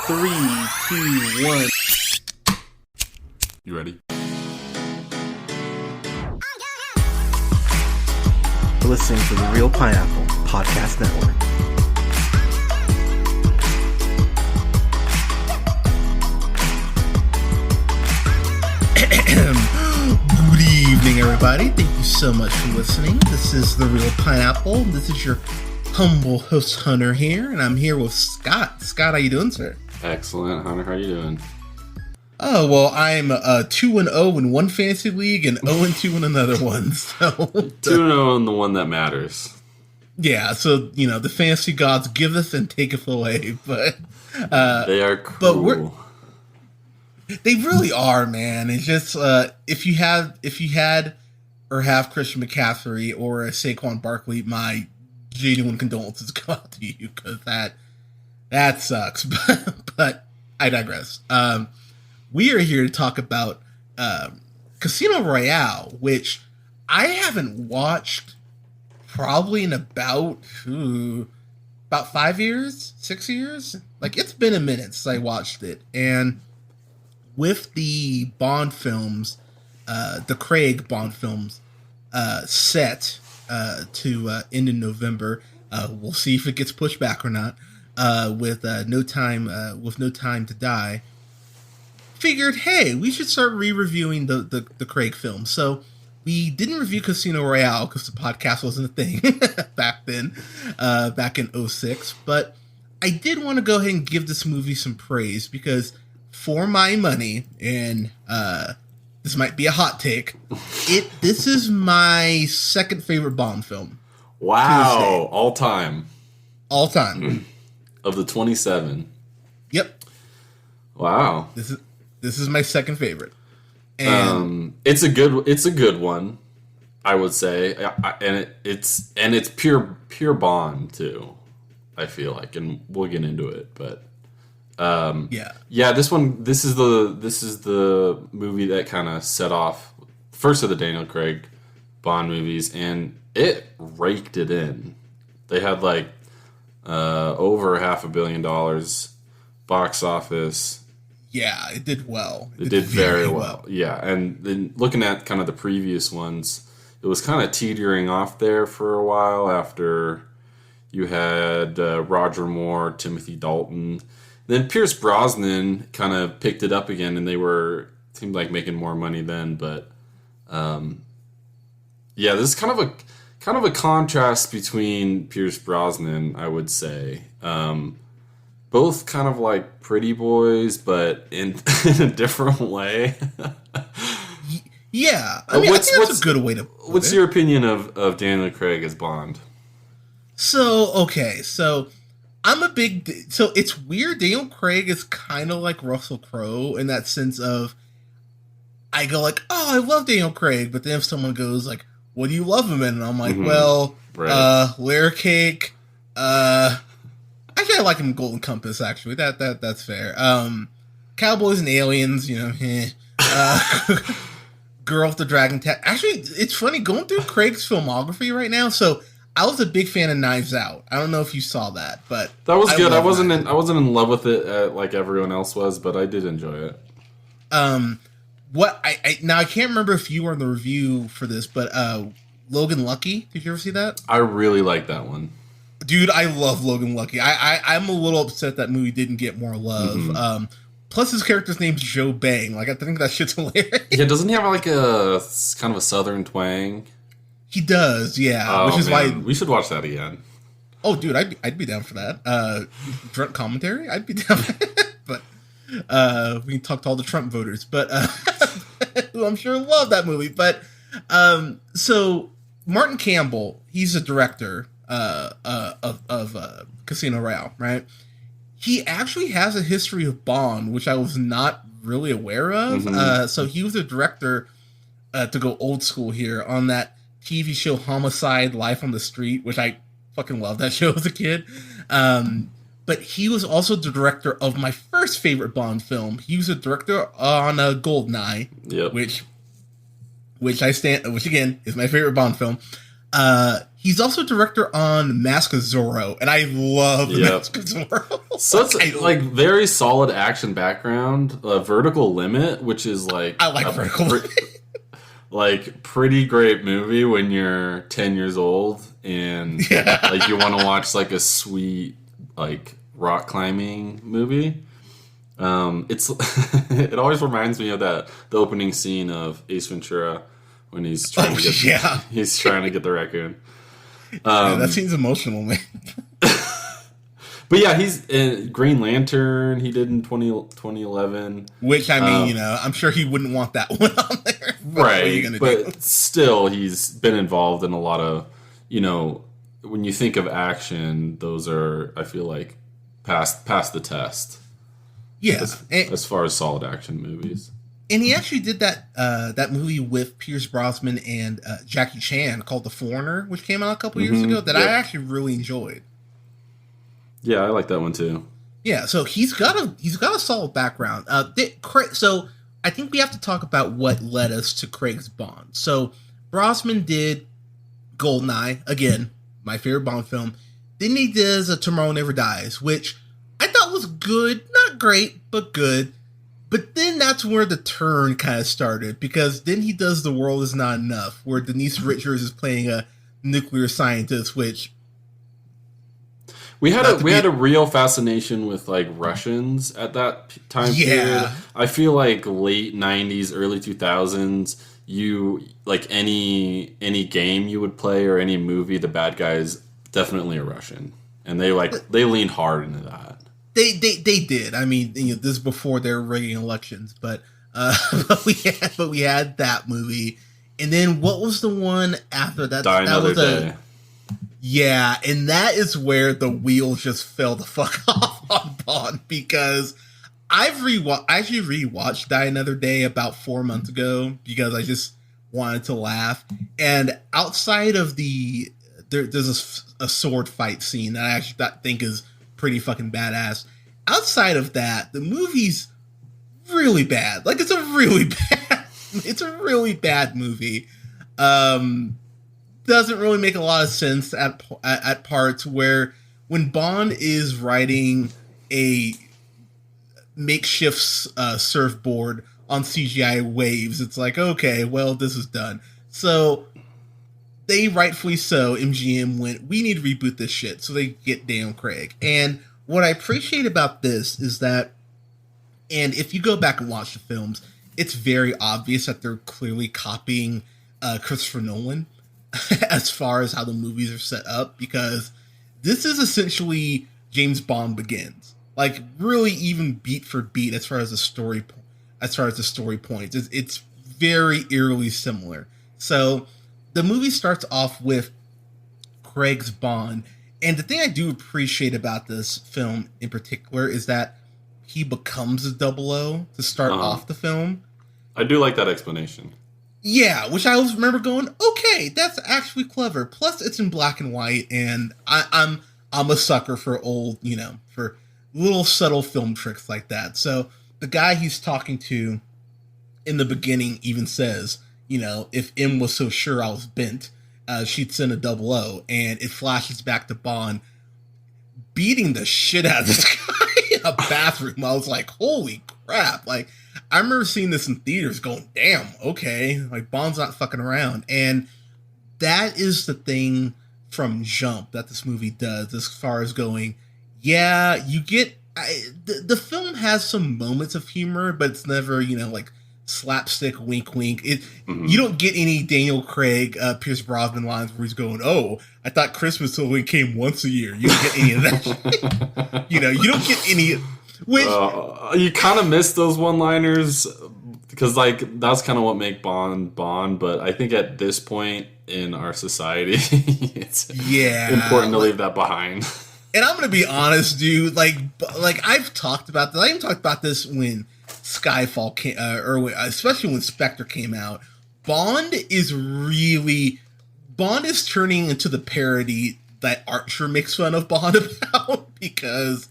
3, 2, 1. You ready? You're listening to the Real Pineapple Podcast Network. Good evening, everybody. Thank you so much for listening. This is the Real Pineapple. This is your humble host, Hunter, here, and I'm here with Scott. Scott, how you doing, sir? Excellent, Hunter. How you doing? Oh, well, I'm 2-0 in one fantasy league and 0-2 in another one. So 2-0 in the one that matters. Yeah, so, you know, the fantasy gods giveth and taketh away, but they are cruel. They really are, man. It's just if you had or have Christian McCaffrey or a Saquon Barkley, my genuine condolences go out to you, because that sucks. But I digress. We are here to talk about Casino Royale, which I haven't watched probably in about 5 years, 6 years. Like, it's been a minute since I watched it. And with the Bond films, the Craig Bond films, set to end in November, we'll see if it gets pushed back or not. With no time to die. Figured, hey, we should start re-reviewing the Craig film. So we didn't review Casino Royale because the podcast wasn't a thing back then, back in 2006. But I did want to go ahead and give this movie some praise, because for my money, and this might be a hot take, this is my second favorite Bond film. Wow, all time. All time. Of the 27. Yep. Wow. This is my second favorite. And it's a good one, I would say. And it's pure Bond too, I feel like, and we'll get into it, but yeah, this is the movie that kind of set off first of the Daniel Craig Bond movies, and it raked it in. They had like over $500 million box office. Yeah, it did well. It did very well. Yeah, and then looking at kind of the previous ones, it was kind of teetering off there for a while after you had Roger Moore, Timothy Dalton. Then Pierce Brosnan kind of picked it up again, and seemed like making more money then. But yeah, this is kind of a contrast between Pierce Brosnan, I would say. Both kind of like pretty boys, but in a different way. Yeah, I think that's a good way to put it. What's your opinion of Daniel Craig as Bond? So I'm a big... So it's weird. Daniel Craig is kind of like Russell Crowe in that sense of, I go like, oh, I love Daniel Craig, but then if someone goes like, what do you love him in? And I'm like, well, right. Layer Cake, actually, I like him in Golden Compass, actually. That's fair. Cowboys and Aliens, you know, Girl with the Dragon Tattoo. Actually, it's funny, going through Craig's filmography right now, so I was a big fan of Knives Out. I don't know if you saw that, but that was good. I wasn't in love with it like everyone else was, but I did enjoy it. What I can't remember if you were in the review for this, but Logan Lucky, did you ever see that? I really like that one. Dude, I love Logan Lucky. I'm a little upset that movie didn't get more love. Mm-hmm. Plus, his character's name's Joe Bang. Like, I think that shit's hilarious. Yeah, doesn't he have like a kind of a southern twang? He does, yeah. Oh, which is man. why we should watch that again. Oh, dude, I'd be down for that. Drunk commentary, I'd be down for that. But we can talk to all the Trump voters. But who I'm sure love that movie. But so Martin Campbell, he's a director of Casino Royale, right? He actually has a history of Bond, which I was not really aware of. Mm-hmm. So he was a director, to go old school here, on that TV show Homicide: Life on the Street, which I fucking loved that show as a kid. But he was also the director of my first favorite Bond film. He was a director on Goldeneye, yep. which again is my favorite Bond film. He's also director on Mask of Zorro, and I love Mask of Zorro. So it's like very solid action background. Vertical Limit, which is like I like Vertical Limit. Like pretty great movie when you're 10 years old and like you want to watch like a sweet like rock climbing movie. It's it always reminds me of the opening scene of Ace Ventura when he's trying to get he's trying to get the raccoon. That seems emotional, man. But yeah, he's in Green Lantern. He did in 2011. Which, I mean, I'm sure he wouldn't want that one on there. Right. But still, he's been involved in a lot of, when you think of action, those are, I feel like, past the test. Yeah. As far as solid action movies. And he actually did that movie with Pierce Brosnan and Jackie Chan called The Foreigner, which came out a couple years ago that I actually really enjoyed. Yeah, I like that one too. Yeah, so he's got a solid background. So I think we have to talk about what led us to Craig's Bond. So Brosnan did Goldeneye, again, my favorite Bond film. Then he does Tomorrow Never Dies, which I thought was good, not great, but good. But then that's where the turn kind of started, because then he does The World Is Not Enough, where Denise Richards is playing a nuclear scientist, which we had a real fascination with like Russians at that time period. I feel like late 90s, early 2000s, you like any game you would play or any movie, the bad guy's definitely a Russian, and they leaned hard into that. They did. I mean, this is before they were rigging elections, but we had that movie, and then what was the one after that? Die Another Day. Yeah, and that is where the wheels just fell the fuck off on Bond, because I actually rewatched Die Another Day about 4 months ago because I just wanted to laugh. And outside of there's a sword fight scene that I actually think is pretty fucking badass. Outside of that, the movie's really bad. Like, it's a really bad movie. Doesn't really make a lot of sense at parts where when Bond is riding a makeshift surfboard on CGI waves, it's like, okay, well, this is done. So they rightfully so, MGM went, we need to reboot this shit. So they get Daniel Craig. And what I appreciate about this is that, and if you go back and watch the films, it's very obvious that they're clearly copying Christopher Nolan as far as how the movies are set up, because this is essentially James Bond Begins, like really even beat for beat as far as the story points. It's very eerily similar. So the movie starts off with Craig's Bond, and the thing I do appreciate about this film in particular is that he becomes a 00 to start off the film. I do like that explanation. Yeah, which I always remember going, okay, that's actually clever. Plus, it's in black and white, and I'm a sucker for old, for little subtle film tricks like that. So the guy he's talking to in the beginning even says, if M was so sure I was bent, she'd send a 00, and it flashes back to Bond beating the shit out of this guy in a bathroom. I was like, holy crap! Like, I remember seeing this in theaters going, damn, okay, like Bond's not fucking around. And that is the thing from jump that this movie does as far as going, yeah, you get, the film has some moments of humor, but it's never, like slapstick, wink, wink. You don't get any Daniel Craig, Pierce Brosnan lines where he's going, oh, I thought Christmas only came once a year. You don't get any of that. You don't get any. Which you kind of miss those one-liners because, like, that's kind of what make Bond. But I think at this point in our society, it's important to leave that behind. And I'm gonna be honest, dude. Like I've talked about this. I even talked about this when Skyfall came, especially when Spectre came out. Bond is turning into the parody that Archer makes fun of Bond about, because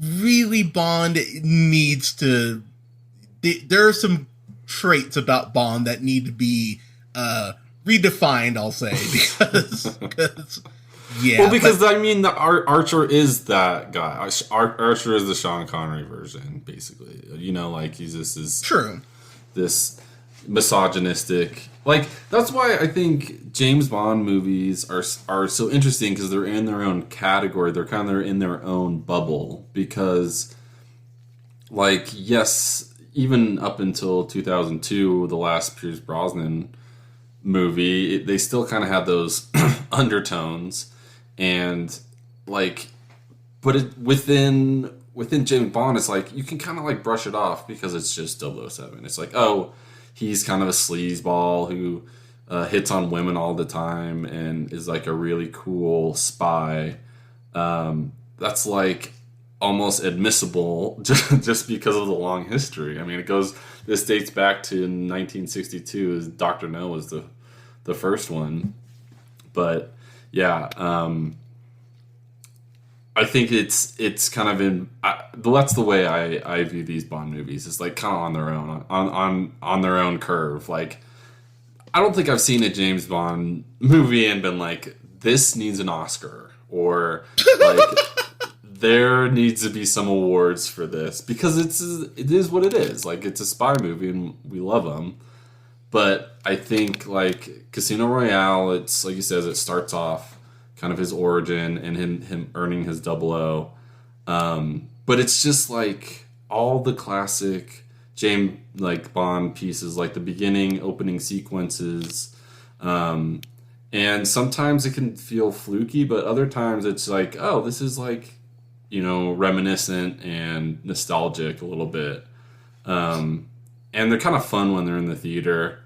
really Bond needs to, there are some traits about Bond that need to be redefined, I'll say, because yeah. Well, because I mean, the Archer is that guy. Archer is the Sean Connery version, basically. You know, like he's just true. This misogynistic, like that's why I think James Bond movies are so interesting, because they're in their own category. They're kind of in their own bubble, because, like, yes, even up until 2002, the last Pierce Brosnan movie, they still kind of had those undertones, and like, but within James Bond, it's like you can kind of like brush it off because it's just 007. It's like, oh, he's kind of a sleazeball who hits on women all the time and is like a really cool spy. That's like almost admissible just because of the long history. I mean, this dates back to 1962. Dr. No was the first one. But yeah, I think it's kind of that's the way I view these Bond movies. It's like kind of on their own, on their own curve. Like, I don't think I've seen a James Bond movie and been like, this needs an Oscar, or like there needs to be some awards for this, because it is what it is. Like, it's a spy movie and we love them. But I think like Casino Royale, it's like you said, it starts off kind of his origin and him earning his 00. But it's just like all the classic James like Bond pieces, like the beginning opening sequences. And sometimes it can feel fluky, but other times it's like, oh, this is like, you know, reminiscent and nostalgic a little bit. And they're kind of fun when they're in the theater,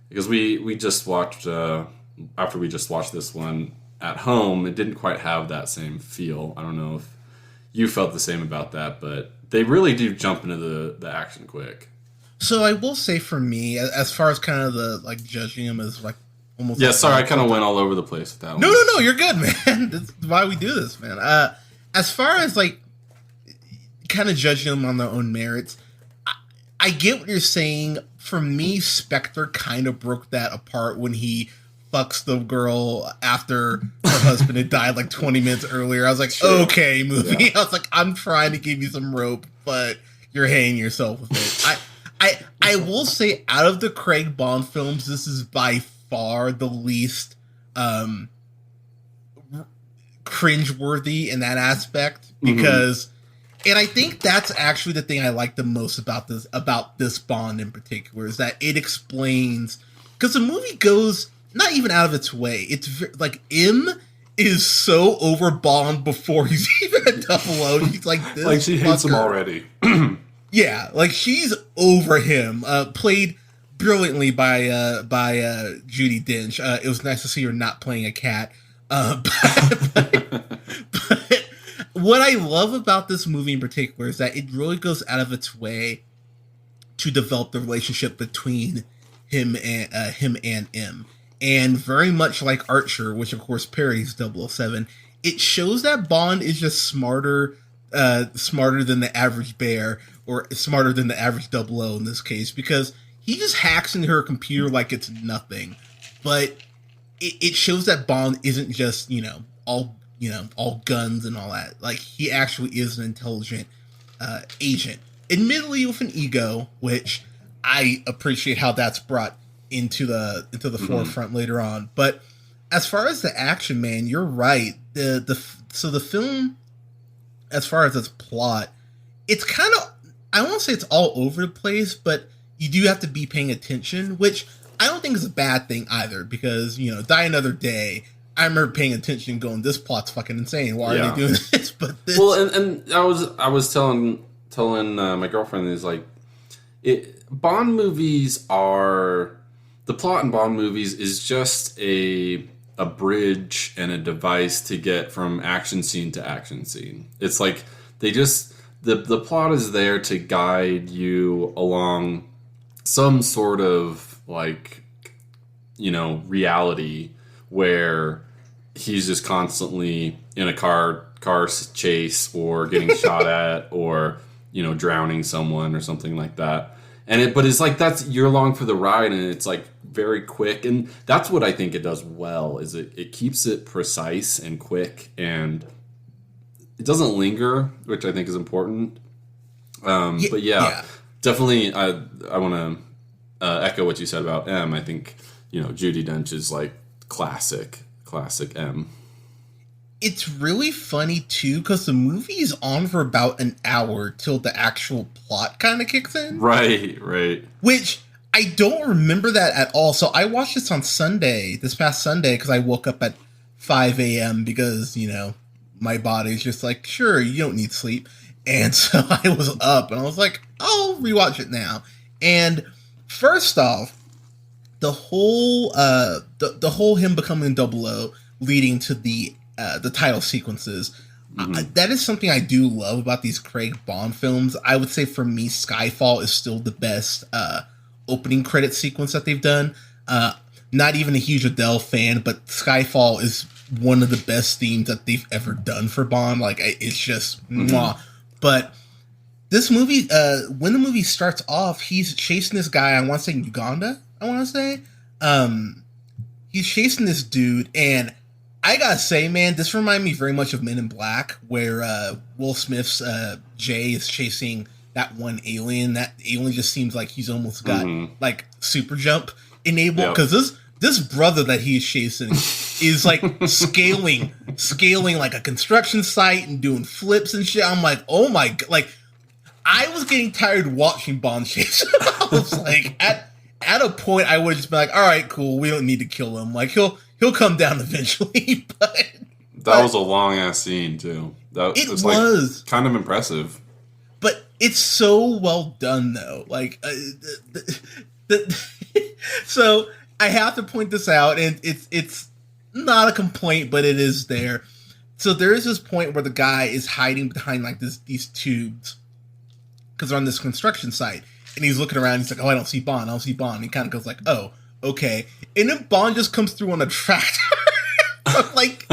because we just watched, after we just watched this one at home, it didn't quite have that same feel. I don't know if you felt the same about that, but they really do jump into the action quick. So I will say, for me, as far as kind of the like judging them as like almost. Yeah, sorry, I kind of went all over the place with that one. No, you're good, man. That's why we do this, man. As far as like kind of judging them on their own merits, I get what you're saying. For me, Spectre kind of broke that apart when he fucks the girl after her husband had died like 20 minutes earlier. I was like, sure. Okay, movie. Yeah. I was like, I'm trying to give you some rope, but you're hanging yourself with it. I will say, out of the Craig Bond films, this is by far the least cringeworthy in that aspect, because and I think that's actually the thing I like the most about this Bond in particular, is that it explains, because the movie goes not even out of its way. It's like M is so over Bond before he's even a 00. She's like this, like she hates him already. Yeah, like she's over him. Played brilliantly by Judi Dench. It was nice to see her not playing a cat. But what I love about this movie in particular is that it really goes out of its way to develop the relationship between him and M. And very much like Archer, which of course parodies 007, it shows that Bond is just smarter than the average bear, or smarter than the average 00 in this case, because he just hacks into her computer like it's nothing. But it shows that Bond isn't just, all guns and all that. Like, he actually is an intelligent agent. Admittedly with an ego, which I appreciate how that's brought into the forefront later on. But as far as the action, man, you're right. So the film, as far as its plot, it's kind of, I won't say it's all over the place, but you do have to be paying attention, which I don't think is a bad thing either, because, Die Another Day, I remember paying attention going, this plot's fucking insane. Why are they doing this? But this... Well, and I was telling my girlfriend, is like, Bond movies are, the plot in Bond movies is just a bridge and a device to get from action scene to action scene. It's like they just, the plot is there to guide you along some sort of like, reality where he's just constantly in a car chase, or getting shot at, or drowning someone or something like that. but it's like that's you're along for the ride, and it's like very quick, and that's what I think it does well. Is it keeps it precise and quick, and it doesn't linger, which I think is important. But yeah, definitely, I want to echo what you said about M. I think Judi Dench is like classic M. It's really funny too because the movie is on for about an hour till the actual plot kind of kicks in. Right. Which I don't remember that at all. So I watched this on Sunday, this past Sunday, because I woke up at 5 a.m. because my body's just like, sure, you don't need sleep. And so I was up and I was like, I'll rewatch it now. And first off, the whole him becoming 00 leading to the title sequences, that is something I do love about these Craig Bond films. I would say for me, Skyfall is still the best opening credit sequence that they've done. Not even a huge Adele fan, but Skyfall is one of the best themes that they've ever done for Bond. Like, it's just mwah. But this movie, when the movie starts off, he's chasing this guy, I want to say in Uganda, he's chasing this dude, and I gotta say, man, this reminded me very much of Men in Black, where Will Smith's Jay is chasing that one alien. That alien just seems like he's almost got like super jump enabled, because this brother that he's chasing is like scaling like a construction site and doing flips and shit. I'm like, oh my god! Like, I was getting tired watching Bond chase. I was like, at a point, I would just be like, all right, cool, we don't need to kill him. Like, he'll come down eventually. But that was a long ass scene too. It was like, kind of impressive. But it's so well done though. Like, so I have to point this out, and it's not a complaint, but it is there. So there is this point where the guy is hiding behind like these tubes because they're on this construction site, and he's looking around. He's like, "Oh, I don't see Bond. And he kind of goes like, "Oh, okay." And then Bond just comes through on a tractor. Like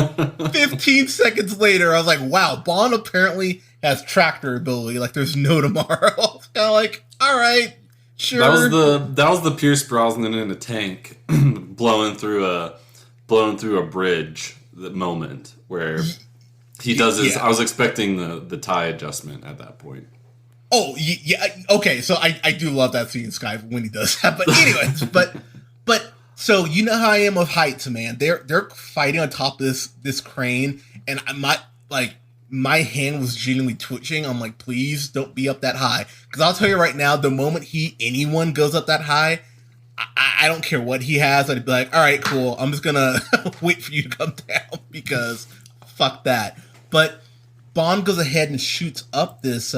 15 seconds later, I was like, "Wow, Bond apparently has tractor ability. Like, there's no tomorrow." I was kind of like, "All right, sure." That was the Pierce Brosnan in a tank blowing through a bridge. The moment where he does his. I was expecting the tie adjustment at that point. Oh yeah, okay. So I do love that scene in Sky when he does that. But anyways, but so you know how I am with heights, man. They're fighting on top of this crane, and my hand was genuinely twitching. I'm like, please don't be up that high, because I'll tell you right now, the moment anyone goes up that high, I don't care what he has. I'd be like, all right, cool. I'm just gonna wait for you to come down, because fuck that. But Bond goes ahead and shoots up this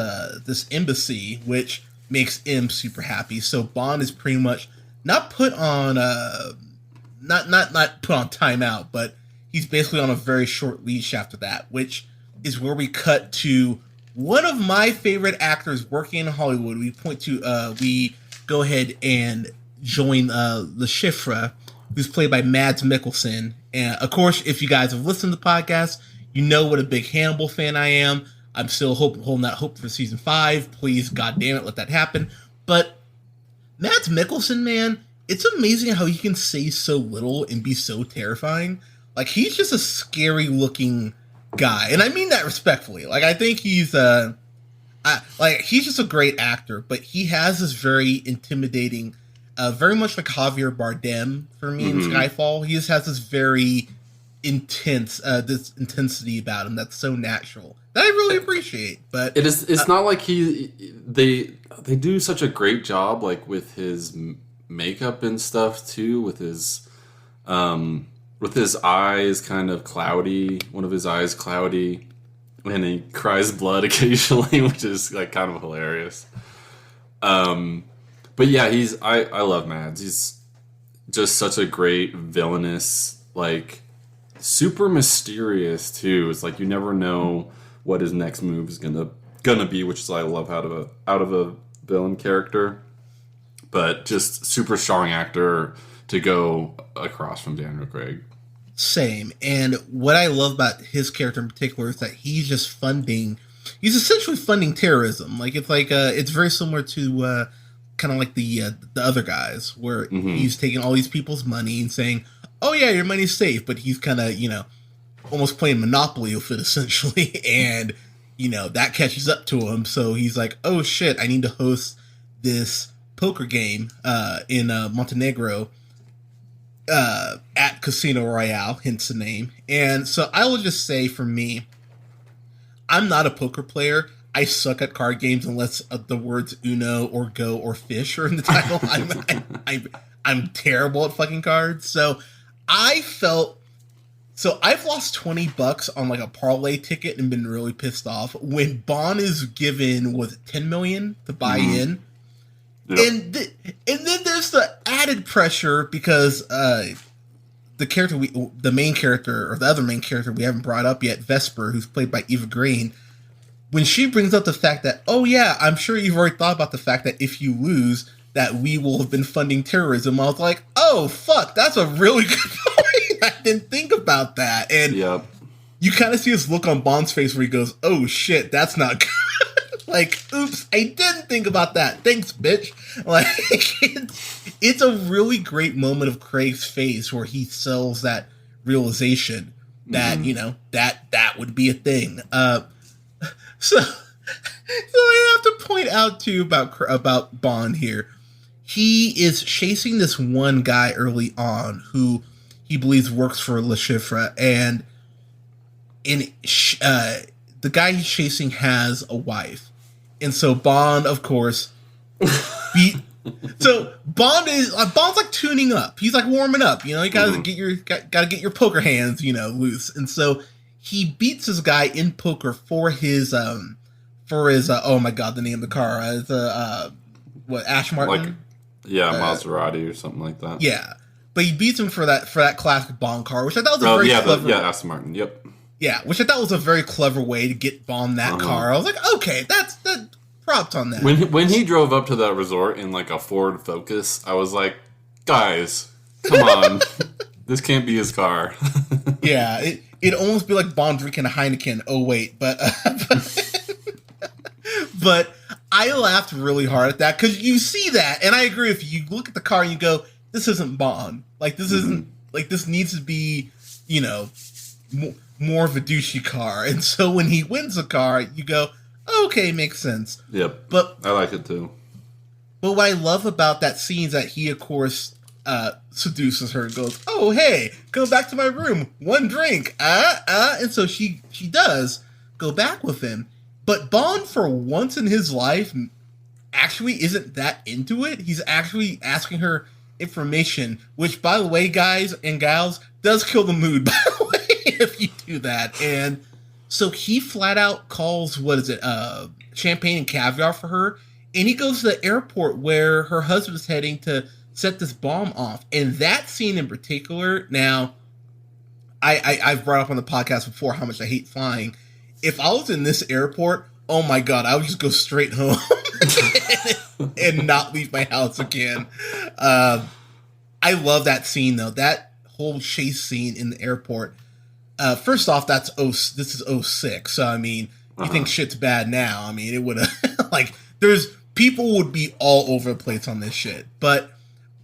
embassy, which makes M super happy. So Bond is pretty much not put on not put on timeout, but he's basically on a very short leash after that, which is where we cut to one of my favorite actors working in Hollywood. We go ahead and join Le Chiffre, who's played by Mads Mikkelsen. And of course, if you guys have listened to the podcast, you know what a big Hannibal fan I am. I'm still holding out hope for season 5. Please, God damn it, let that happen. But Mads Mikkelsen, man, it's amazing how he can say so little and be so terrifying. Like, he's just a scary looking guy, and I mean that respectfully. Like, I think he's he's just a great actor, but he has this very intimidating, very much like Javier Bardem for me in Skyfall. He just has this very intense, this intensity about him that's so natural that I really appreciate. But it's not like they do such a great job, like, with his makeup and stuff too, with his eyes kind of cloudy, one of his eyes cloudy, and he cries blood occasionally, which is like kind of hilarious. But yeah, I love Mads. He's just such a great villainous, like, super mysterious too. It's like you never know what his next move is gonna be, which is I love out of a villain character. But just super strong actor to go across from Daniel Craig. Same. And what I love about his character in particular is that he's essentially funding terrorism. Like, it's very similar to kind of like the other guys, where he's taking all these people's money and saying, "Oh yeah, your money's safe," but he's kind of almost playing Monopoly with it essentially, and that catches up to him. So he's like, "Oh shit, I need to host this poker game in Montenegro at Casino Royale," hence the name. And so I will just say, for me, I'm not a poker player. I suck at card games unless the words Uno or Go or Fish are in the title. I'm terrible at fucking cards. So I've lost $20 on like a parlay ticket and been really pissed off when Bond is given $10 million to buy in. Yep. And then there's the added pressure because the main character or the other main character we haven't brought up yet, Vesper, who's played by Eva Green, when she brings up the fact that, oh yeah, I'm sure you've already thought about the fact that if you lose, that we will have been funding terrorism. I was like, oh fuck, that's a really good point. I didn't think about that. And you kind of see this look on Bond's face where he goes, oh shit, that's not good. Like, oops, I didn't think about that. Thanks, bitch. Like, it's a really great moment of Craig's face where he sells that realization that, that would be a thing. So I have to point out too about Bond here. He is chasing this one guy early on who he believes works for Le Chiffre, and the guy he's chasing has a wife. And so Bond, of course, so Bond's like tuning up. He's like warming up. You gotta get your poker hands, loose. And so he beats this guy in poker for his oh my god, the name of the car is Ash Martin, Maserati or something like that. Yeah, but he beats him for that classic Bond car, which I thought was a very clever. Aston Martin. Yep. Yeah, which I thought was a very clever way to get Bond that car. I was like, okay, that's props on that. When he drove up to that resort in like a Ford Focus, I was like, guys, come on, this can't be his car. Yeah, it'd almost be like Bond drinking a Heineken. Oh wait, but but I laughed really hard at that because you see that, and I agree with you. You look at the car and you go, this isn't Bond. Like this isn't like this needs to be, more of a douchey car. And so when he wins a car, you go, okay, makes sense. Yep. But I like it too. But what I love about that scene is that he, of course, seduces her and goes, oh, hey, go back to my room. One drink. And so she does go back with him. But Bond, for once in his life, actually isn't that into it. He's actually asking her information, which, by the way, guys and gals, does kill the mood, by the way, if you do that. And so he flat out calls, champagne and caviar for her. And he goes to the airport where her husband's heading to set this bomb off. And that scene in particular, now, I've brought up on the podcast before how much I hate flying. If I was in this airport, oh my god, I would just go straight home and not leave my house again. I love that scene though. That whole chase scene in the airport. First off, this is '06. So I mean, you think shit's bad now? I mean, it would have people would be all over the place on this shit. But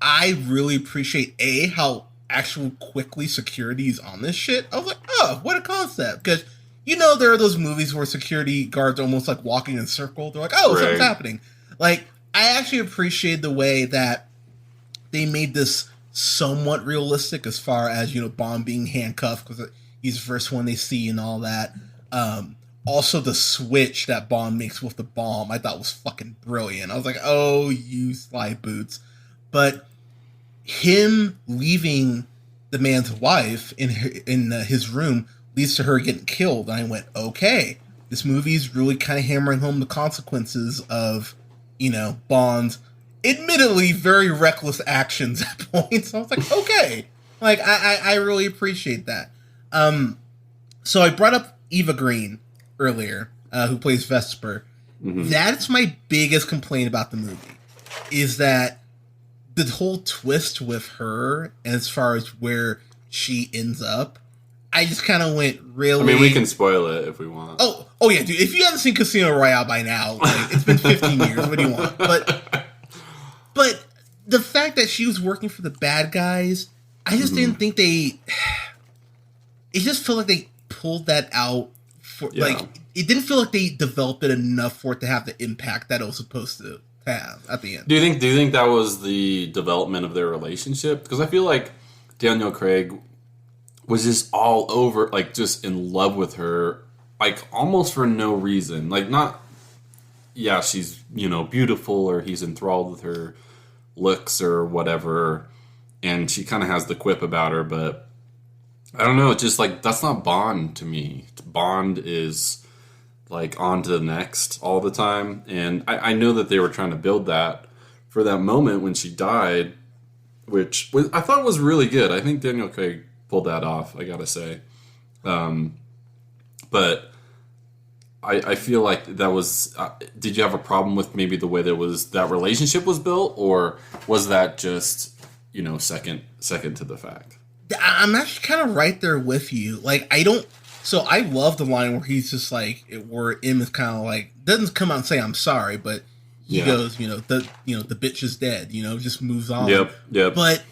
I really appreciate how actual quickly security is on this shit. I was like, oh, what a concept, because. There are those movies where security guards are almost like walking in a circle. They're like, oh, something's happening. Like, I actually appreciate the way that they made this somewhat realistic as far as, Bond being handcuffed because he's the first one they see and all that. Also, the switch that Bond makes with the bomb, I thought was fucking brilliant. I was like, oh, you sly boots. But him leaving the man's wife in his room leads to her getting killed. And I went, okay, this movie's really kind of hammering home the consequences of, Bond's admittedly very reckless actions at points. So I was like, okay, like I really appreciate that. So I brought up Eva Green earlier, who plays Vesper. That's my biggest complaint about the movie, is that the whole twist with her, as far as where she ends up, I just kind of went, really? I mean, we can spoil it if we want. Oh yeah, dude. If you haven't seen Casino Royale by now, like, it's been 15 years. What do you want? But the fact that she was working for the bad guys, I just didn't think they. It just felt like they pulled that out for like it didn't feel like they developed it enough for it to have the impact that it was supposed to have at the end. Do you think that was the development of their relationship? Because I feel like Daniel Craig was just all over, like just in love with her, like almost for no reason. Like not, yeah, she's beautiful, or he's enthralled with her looks or whatever, and she kind of has the quip about her, but I don't know. It's just like that's not Bond to me. Bond is like on to the next all the time, and I know that they were trying to build that for that moment when she died, which I thought was really good. I think Daniel Craig pulled that off, I gotta say. But I feel like that was. Did you have a problem with maybe the way that relationship was built, or was that just second to the fact? I'm actually kind of right there with you. Like I don't. So I love the line where he's just like, where M is kind of like doesn't come out and say I'm sorry, but he goes, the bitch is dead. Just moves on. Yep. But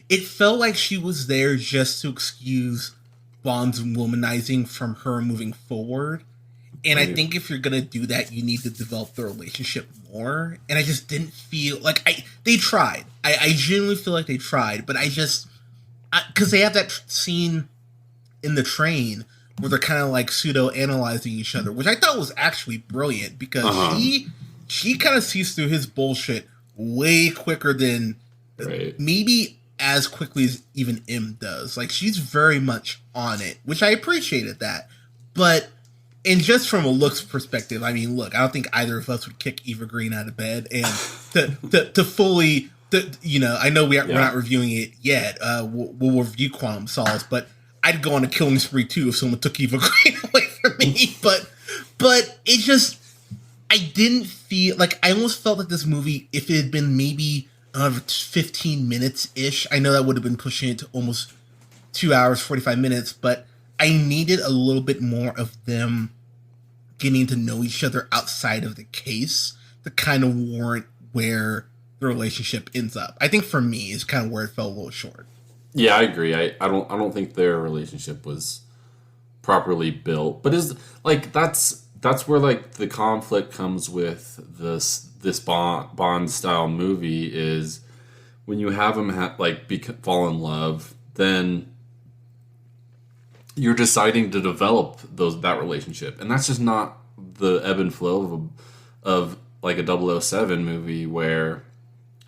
it felt like she was there just to excuse Bond's womanizing from her moving forward. And I think if you're gonna do that, you need to develop the relationship more. And I just didn't feel like they tried. I genuinely feel like they tried, but because they have that scene in the train where they're kind of like pseudo analyzing each other, which I thought was actually brilliant because she kind of sees through his bullshit way quicker than maybe as quickly as even M does. Like she's very much on it, which I appreciated that. But and just from a looks perspective, I mean, look, I don't think either of us would kick Eva Green out of bed, and to fully, I know we're not reviewing it yet. We'll review Quantum Solace, but I'd go on a killing spree too if someone took Eva Green away from me. But it just, I didn't feel like I almost felt like this movie, if it had been maybe 15 minutes ish, I know that would have been pushing it to almost 2 hours 45 minutes, but I needed a little bit more of them getting to know each other outside of the case to kind of warrant where the relationship ends up. I think for me is kind of where it fell a little short. Yeah, I agree. I don't think their relationship was properly built, but that's where like the conflict comes with this Bond style movie is when you have them fall in love, then you're deciding to develop that relationship, and that's just not the ebb and flow of like a 007 movie where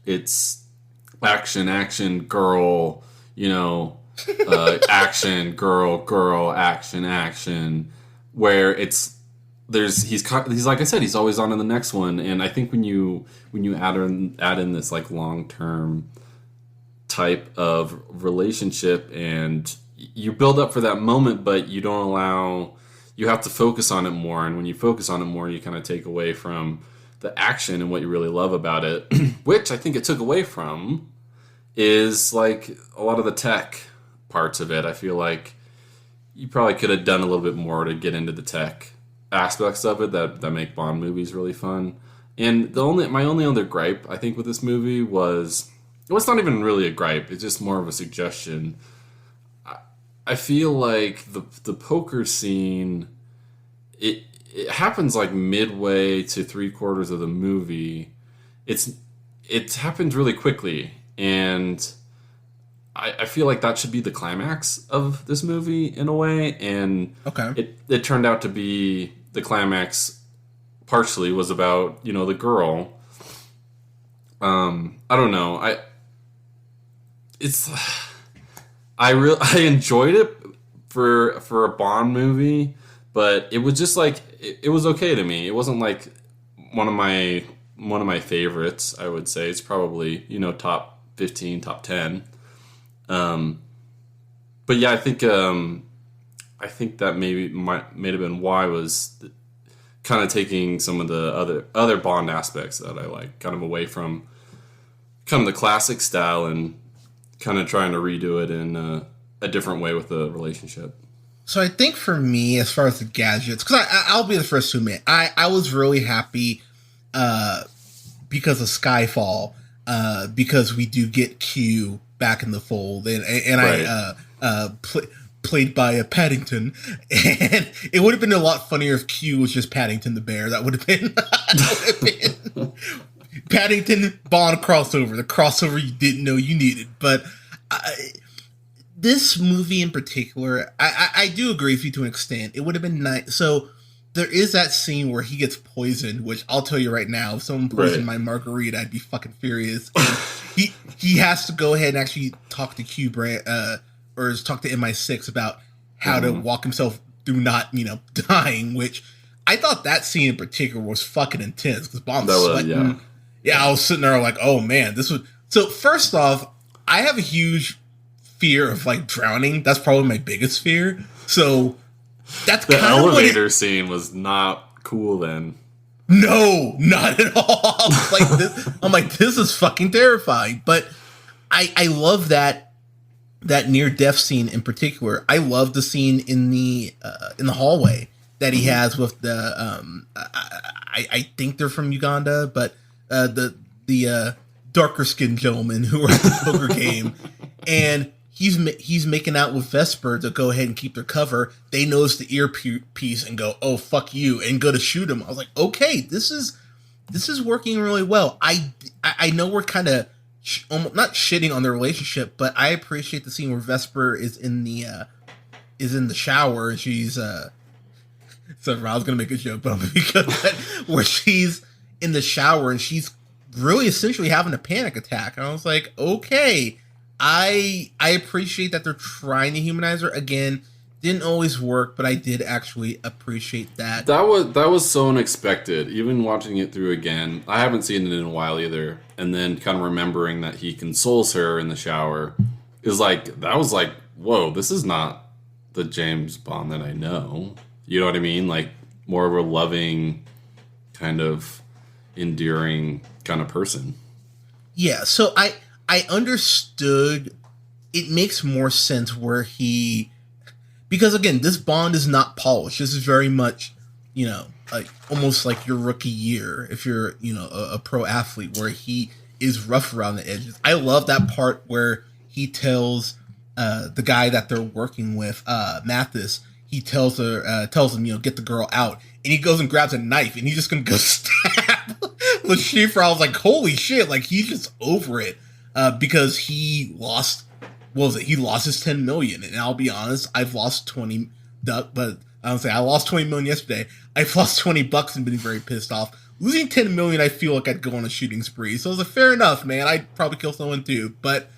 it's action girl, action girl action, where he's like I said, he's always on to the next one. And I think when you add in this like long term type of relationship, and you build up for that moment, but you have to focus on it more. And when you focus on it more, you kind of take away from the action and what you really love about it, which I think it took away from is like a lot of the tech parts of it. I feel like you probably could have done a little bit more to get into the tech aspects of it that make Bond movies really fun. And my only other gripe, I think, with this movie was, it's not even really a gripe, it's just more of a suggestion. I feel like the poker scene, it happens like midway to 3/4 of the movie. It happens really quickly, and I feel like that should be the climax of this movie in a way. And it turned out to be the climax. Partially was about the girl. I don't know. I enjoyed it for a Bond movie, but it was just like it was okay to me. It wasn't like one of my favorites. I would say it's probably top 15, top 10. But yeah, I think that maybe may have been why was kind of taking some of the other Bond aspects that I like kind of away from kind of the classic style and kind of trying to redo it in a different way with the relationship. So I think for me, as far as the gadgets, because I'll be the first to admit, I was really happy because of Skyfall, because we do get Q back in the fold, and right. Played by Paddington, and it would have been a lot funnier if Q was just Paddington the bear. That would have been, Paddington Bond crossover, the crossover you didn't know you needed. But this movie in particular, I do agree with you to an extent. It would have been nice. So there is that scene where he gets poisoned, which I'll tell you right now, if someone poisoned my margarita, I'd be fucking furious. he has to go ahead and actually talk to Q or talk to MI6 about how to walk himself through not, dying, which I thought that scene in particular was fucking intense because Bond's sweating. Yeah, I was sitting there like, oh man, this was... So first off, I have a huge fear of like drowning. That's probably my biggest fear. So that's the elevator scene was not cool then. No, not at all. I'm like, this is fucking terrifying. But I love that near death scene in particular. I love the scene in the hallway that he has with the I think they're from Uganda, but the darker skinned gentleman who are at the poker game, and he's making out with Vesper to go ahead and keep their cover. They notice the earpiece and go, "Oh fuck you," and go to shoot him. I was like, okay, this is working really well. I know we're kind of not shitting on the relationship, but I appreciate the scene where Vesper is in the shower. She's so I was gonna make a joke, but I'm gonna be good. Where she's in the shower and she's really essentially having a panic attack, and I was like, okay, I appreciate that they're trying to humanize her. Again, didn't always work, but I did actually appreciate that. That was so unexpected. Even watching it through again, I haven't seen it in a while either. And then kind of remembering that he consoles her in the shower is like, that was like, whoa, this is not the James Bond that I know. You know what I mean? Like more of a loving, kind of endearing kind of person. Yeah. So I understood. It makes more sense where because again, this Bond is not polished. This is very much, like almost like your rookie year if you're, a pro athlete, where he is rough around the edges. I love that part where he tells the guy that they're working with, Mathis, he tells him, get the girl out, and he goes and grabs a knife and he's just gonna go stab Le Chiffre. I was like, holy shit, like he's just over it because he lost. What was it? He lost his 10 million. And I'll be honest, I've lost 20, but I don't say I lost 20 million yesterday. I've lost $20 and been very pissed off. Losing 10 million, I feel like I'd go on a shooting spree. So I was like, fair enough, man. I'd probably kill someone too. But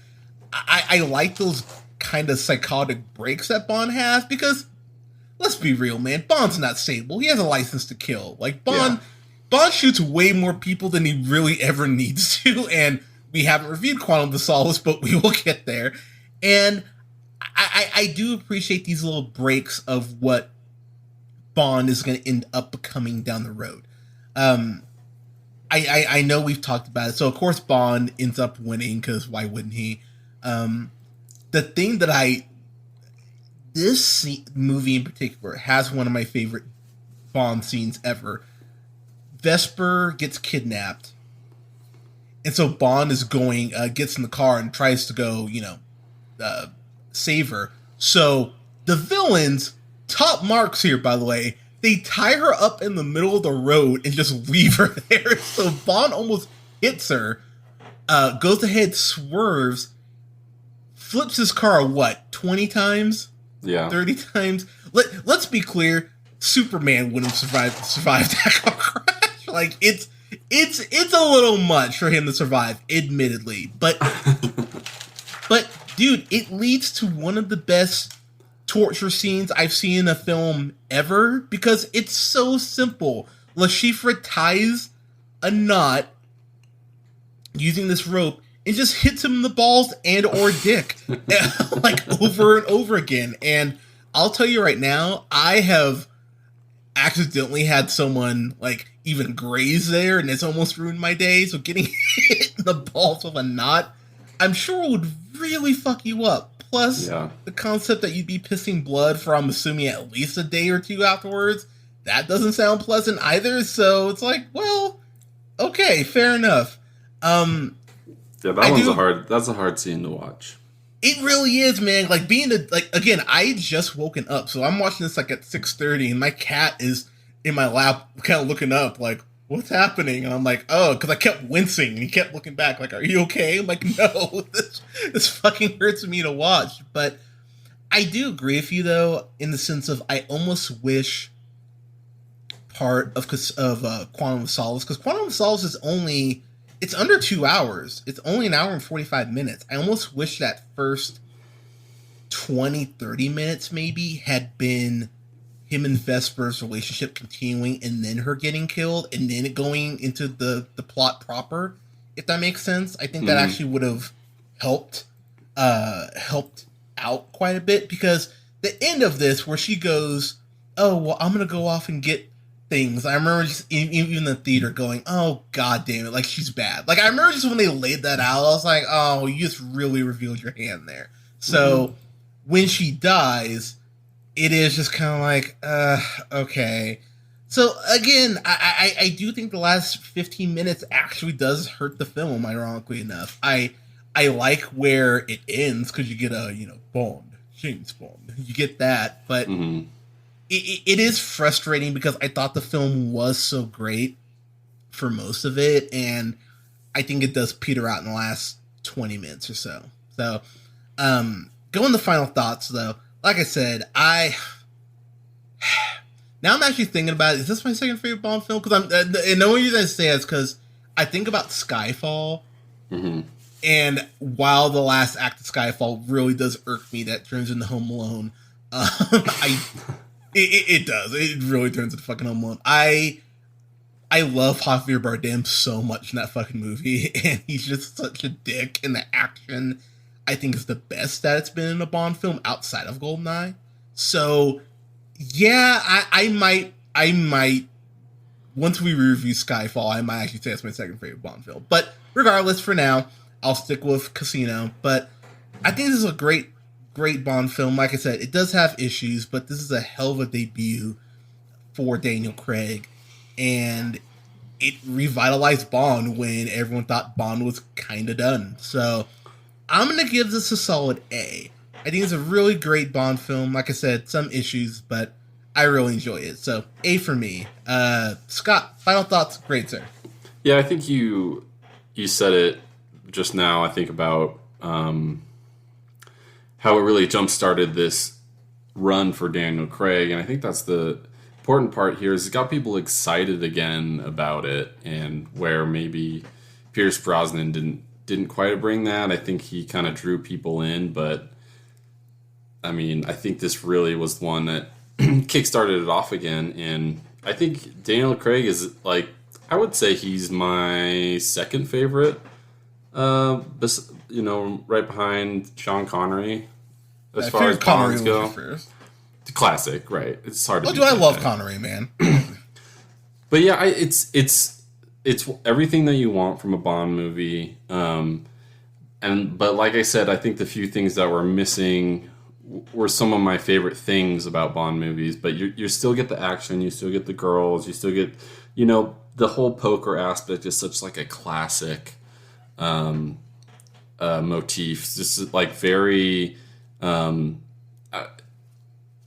I like those kind of psychotic breaks that Bond has because, let's be real, man. Bond's not stable. He has a license to kill. Like, Bond shoots way more people than he really ever needs to. And we haven't reviewed Quantum of Solace, but we will get there. And I do appreciate these little breaks of what Bond is going to end up becoming down the road. I know we've talked about it. So, of course, Bond ends up winning because why wouldn't he? The thing that this movie in particular has one of my favorite Bond scenes ever. Vesper gets kidnapped. And so Bond is gets in the car and tries to go, save her. So the villains, top marks here, by the way, they tie her up in the middle of the road and just leave her there. So Bond almost hits her, goes ahead, swerves, flips his car, 20 times? Yeah. 30 times? Let's be clear, Superman wouldn't survive that car crash. Like, it's a little much for him to survive, admittedly. But dude, it leads to one of the best torture scenes I've seen in a film ever because it's so simple. Le Chiffre ties a knot using this rope and just hits him in the balls and or dick like over and over again. And I'll tell you right now, I have accidentally had someone like even graze there and it's almost ruined my day. So getting hit in the balls with a knot, I'm sure would really fuck you up. Plus, the concept that you'd be pissing blood for, I'm assuming, at least a day or two afterwards, that doesn't sound pleasant either. So it's like, well, Okay, fair enough. Yeah, that's a hard scene to watch. It really is, man. Like again, I had just woken up, so I'm watching this like at 6:30, and my cat is in my lap, kind of looking up, like, what's happening? And I'm like, oh, because I kept wincing, and he kept looking back, like, are you okay? I'm like, no, this fucking hurts me to watch. But I do agree with you, though, in the sense of I almost wish part of Quantum of Solace, because Quantum of Solace is it's under 2 hours. It's only an hour and 45 minutes. I almost wish that first 20, 30 minutes maybe had been him and Vesper's relationship continuing and then her getting killed and then it going into the plot proper, if that makes sense. I think that actually would have helped out quite a bit, because the end of this where she goes, oh, well, I'm going to go off and get things. I remember just even in the theater going, oh, god damn it, like, she's bad. Like, I remember just when they laid that out, I was like, oh, you just really revealed your hand there. So when she dies, it is just kind of like, okay. So again, I do think the last 15 minutes actually does hurt the film, ironically enough. I like where it ends, because you get a, Bond, James Bond. You get that, but it is frustrating because I thought the film was so great for most of it, and I think it does peter out in the last 20 minutes or so. So, going to final thoughts, though. Like I said, now I'm actually thinking about it. Is this my second favorite Bond film? Because and the only reason I say that is because I think about Skyfall, and while the last act of Skyfall really does irk me, that turns into Home Alone. It does. It really turns into fucking Home Alone. I love Javier Bardem so much in that fucking movie, and he's just such a dick. And the action, I think, is the best that it's been in a Bond film outside of GoldenEye. So, yeah, I might. Once we review Skyfall, I might actually say it's my second favorite Bond film. But regardless, for now, I'll stick with Casino. But I think this is a great Bond film. Like I said, it does have issues, but this is a hell of a debut for Daniel Craig, and it revitalized Bond when everyone thought Bond was kind of done. So I'm gonna give this a solid A. I think it's a really great Bond film. Like I said, some issues, but I really enjoy it. So A for me. Scott, final thoughts? Great, sir. Yeah, I think you said it just now. I think about how it really jump-started this run for Daniel Craig, and I think that's the important part here, is it got people excited again about it, and where maybe Pierce Brosnan didn't quite bring that. I think he kind of drew people in, but I mean, I think this really was the one that kickstarted it off again, and I think Daniel Craig is, like, I would say he's my second favorite, right behind Sean Connery. As far as Bonds go, the classic, right? It's hard to. Oh, do I love Connery, man? But yeah, it's everything that you want from a Bond movie. But like I said, I think the few things that were missing were some of my favorite things about Bond movies. But you still get the action, you still get the girls, you still get, the whole poker aspect is such like a classic motif. Just like very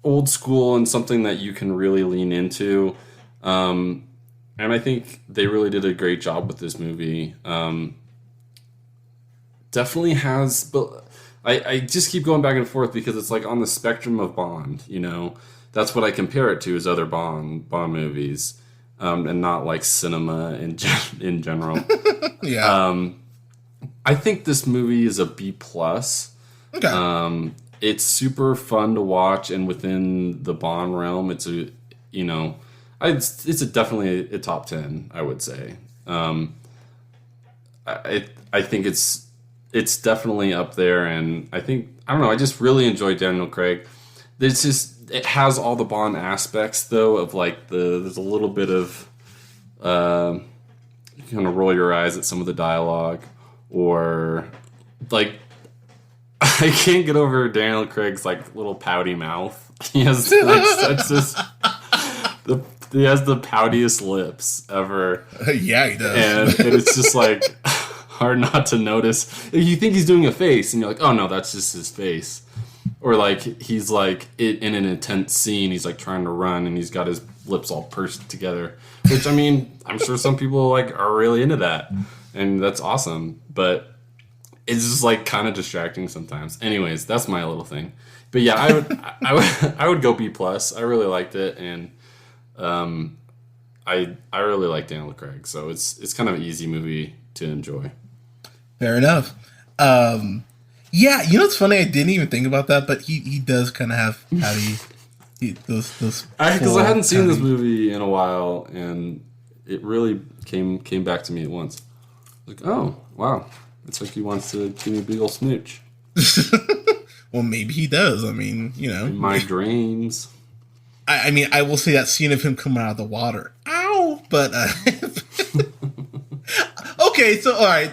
old school and something that you can really lean into. And I think they really did a great job with this movie. Definitely has, but I just keep going back and forth because it's like on the spectrum of Bond, that's what I compare it to, is other Bond movies, and not like cinema in general. Yeah. I think this movie is a B+. Okay. It's super fun to watch, and within the Bond realm, it's definitely a top 10, I would say. I think it's definitely up there, and I just really enjoy Daniel Craig. It has all the Bond aspects, though, of like there's a little bit of you kind of roll your eyes at some of the dialogue, or like, I can't get over Daniel Craig's like little pouty mouth. He has like such this the He has the poutiest lips ever. Yeah, he does. And it's just like hard not to notice. You think he's doing a face, and you're like, oh no, that's just his face. Or like he's like in an intense scene, he's like trying to run, and he's got his lips all pursed together. Which, I mean, I'm sure some people like are really into that, and that's awesome. But it's just like kind of distracting sometimes. Anyways, that's my little thing. But yeah, I would go B+. I really liked it, and I really like Daniel Craig, so it's kind of an easy movie to enjoy. Fair enough. Yeah, you know what's funny? I didn't even think about that, but he does kind of have those. Because I hadn't seen this movie in a while, and it really came back to me at once. Like, oh wow, it's like he wants to give me a big ol' smooch. Well, maybe he does. I mean, you know, in my dreams. I mean, I will say that scene of him coming out of the water. Ow! But okay, so all right,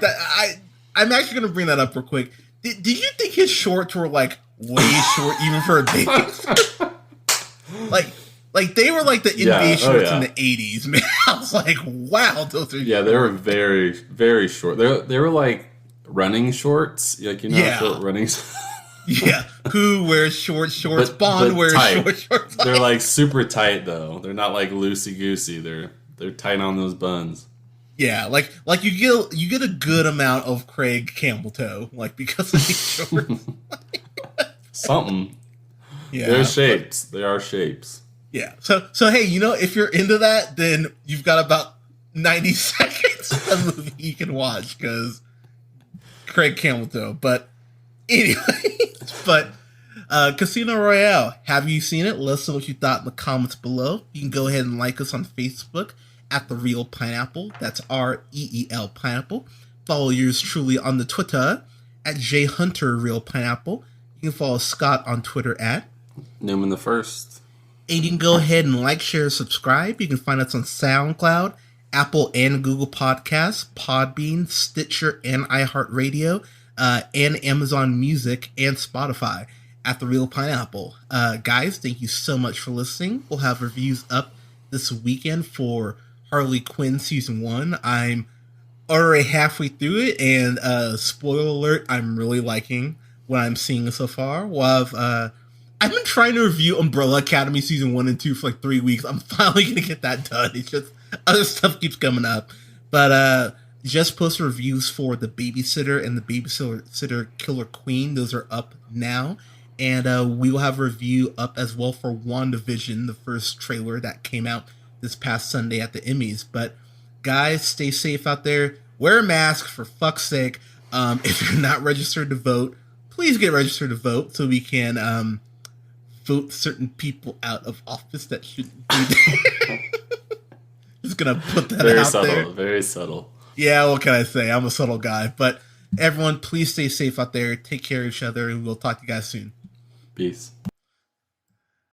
I'm actually going to bring that up real quick. Did you think his shorts were like way short, even for a baby? like they were like the NBA shorts in the '80s, man. I was like, wow, those are short. They were very, very short. They were like running shorts, like short running. Yeah, who wears short shorts? Bond wears short shorts. They're like super tight though. They're not like loosey goosey. They're tight on those buns. Yeah, like you get a good amount of Craig Campbell toe, like because of these shorts. Something. Yeah, they're shapes. They are shapes. Yeah. So hey, if you're into that, then you've got about 90 seconds of movie you can watch because Craig Campbell toe. But anyway. But Casino Royale, have you seen it? Let us know what you thought in the comments below. You can go ahead and like us on Facebook at The Real Pineapple. That's REEL Pineapple. Follow yours truly on the Twitter at JHunterRealPineapple. You can follow Scott on Twitter at Newman the First. And you can go ahead and like, share, subscribe. You can find us on SoundCloud, Apple and Google Podcasts, Podbean, Stitcher, and iHeartRadio. And Amazon Music and Spotify at The Real Pineapple. Guys, thank you so much for listening. We'll have reviews up this weekend for Harley Quinn Season 1. I'm already halfway through it, and spoiler alert, I'm really liking what I'm seeing so far. I've been trying to review Umbrella Academy Season 1 and 2 for like 3 weeks. I'm finally going to get that done. It's just other stuff keeps coming up. But just posted reviews for The Babysitter and The Babysitter Killer Queen. Those are up now. And we will have a review up as well for WandaVision, the first trailer that came out this past Sunday at the Emmys. But guys, stay safe out there. Wear a mask, for fuck's sake. If you're not registered to vote, please get registered to vote so we can vote certain people out of office that shouldn't be there. Just gonna put that out there. Very subtle. Yeah, what can I say? I'm a subtle guy. But everyone, please stay safe out there. Take care of each other, and we'll talk to you guys soon. Peace.